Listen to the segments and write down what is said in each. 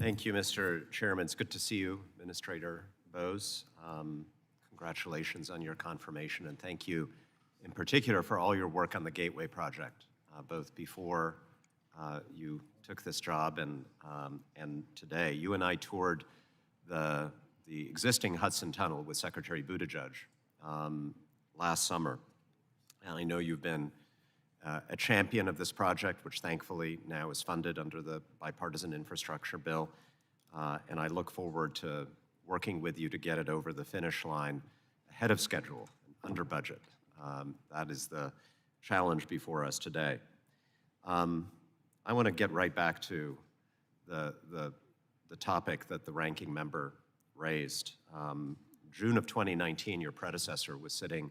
Thank you, Mr. Chairman. It's good to see you, Administrator Bose. Congratulations on your confirmation, and thank you in particular for all your work on the Gateway project, both before you took this job and today. You and I toured the existing Hudson Tunnel with Secretary Buttigieg last summer, and I know you've been a champion of this project, which thankfully now is funded under the bipartisan infrastructure bill, and I look forward to working with you to get it over the finish line ahead of schedule, under budget. That is the challenge before us today. I want to get right back to the topic that the ranking member raised. June of 2019, your predecessor was sitting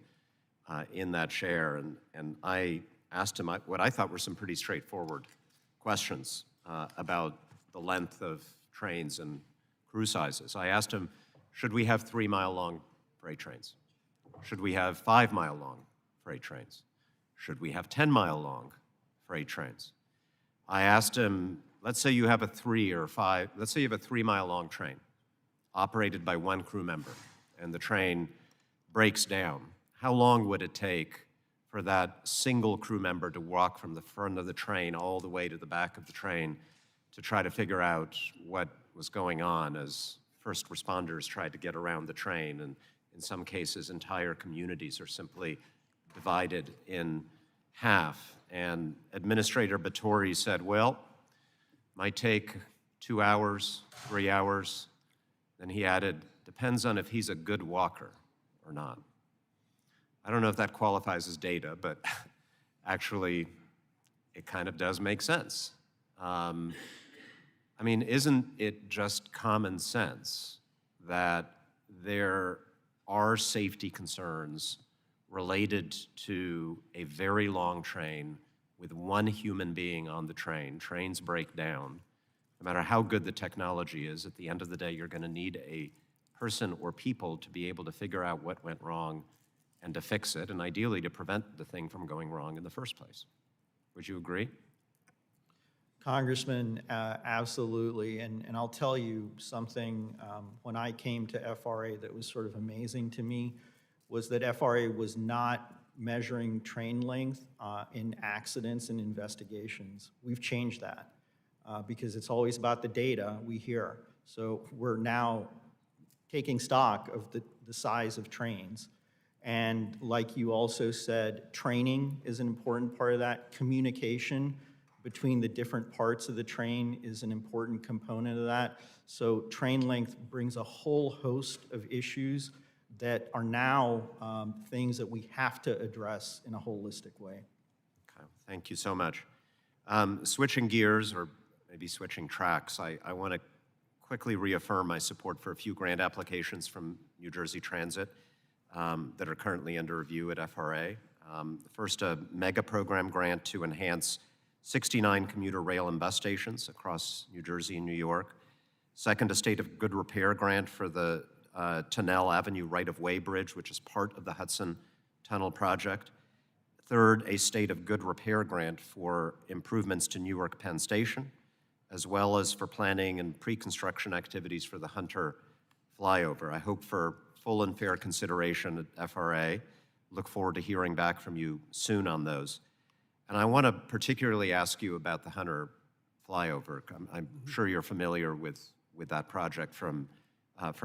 in that chair, and I asked him what I thought were some pretty straightforward questions about the length of trains and crew sizes. I asked him, should we have 3-mile-long freight trains? Should we have 5-mile-long freight trains? Should we have 10-mile-long freight trains? I asked him, let's say you have a 3-mile-long train operated by one crew member, and the train breaks down. How long would it take for that single crew member to walk from the front of the train all the way to the back of the train to try to figure out what was going on as first responders tried to get around the train? And in some cases, entire communities are simply divided in half. And Administrator Batory said, well, might take 2 hours, 3 hours. Then he added, depends on if he's a good walker or not. I don't know if that qualifies as data, but actually it kind of does make sense. I mean, isn't it just common sense that there are safety concerns related to a very long train with one human being on the train? Trains break down. No matter how good the technology is, at the end of the day, you're going to need a person or people to be able to figure out what went wrong and to fix it, and ideally to prevent the thing from going wrong in the first place. Would you agree? Congressman, absolutely, and I'll tell you something, when I came to FRA that was sort of amazing to me was that FRA was not measuring train length in accidents and investigations. We've changed that because it's always about the data we hear. So we're now taking stock of the size of trains. And like you also said, training is an important part of that. Communication between the different parts of the train is an important component of that. So train length brings a whole host of issues that are now things that we have to address in a holistic way. Okay, thank you so much. Switching gears, or maybe switching tracks, I want to quickly reaffirm my support for a few grant applications from New Jersey Transit that are currently under review at FRA. First, a mega program grant to enhance 69 commuter rail and bus stations across New Jersey and New York. Second, a state of good repair grant for the Tunnel Avenue right-of-way bridge, which is part of the Hudson Tunnel project. Third, a state of good repair grant for improvements to Newark Penn Station, as well as for planning and pre-construction activities for the Hunter flyover. I hope for full and fair consideration at FRA. Look forward to hearing back from you soon on those. And I want to particularly ask you about the Hunter flyover. I'm sure you're familiar with that project from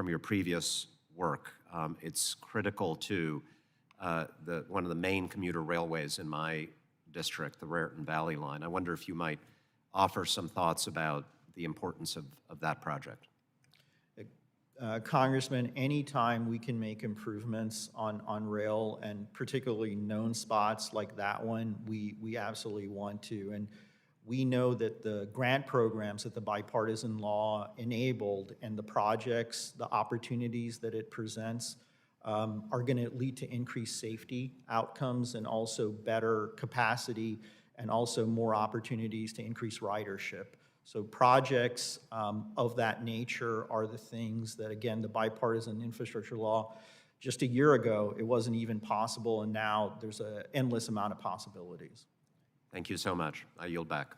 your previous work. It's critical to one of the main commuter railways in my district, the Raritan Valley line. I wonder if you might offer some thoughts about the importance of that project. Congressman, anytime we can make improvements on rail, and particularly known spots like that one, we absolutely want to. And we know that the grant programs that the bipartisan law enabled and the projects, the opportunities that it presents are going to lead to increased safety outcomes and also better capacity and also more opportunities to increase ridership. So projects of that nature are the things that, again, the bipartisan infrastructure law, just a year ago, it wasn't even possible, and now there's an endless amount of possibilities. Thank you so much. I yield back.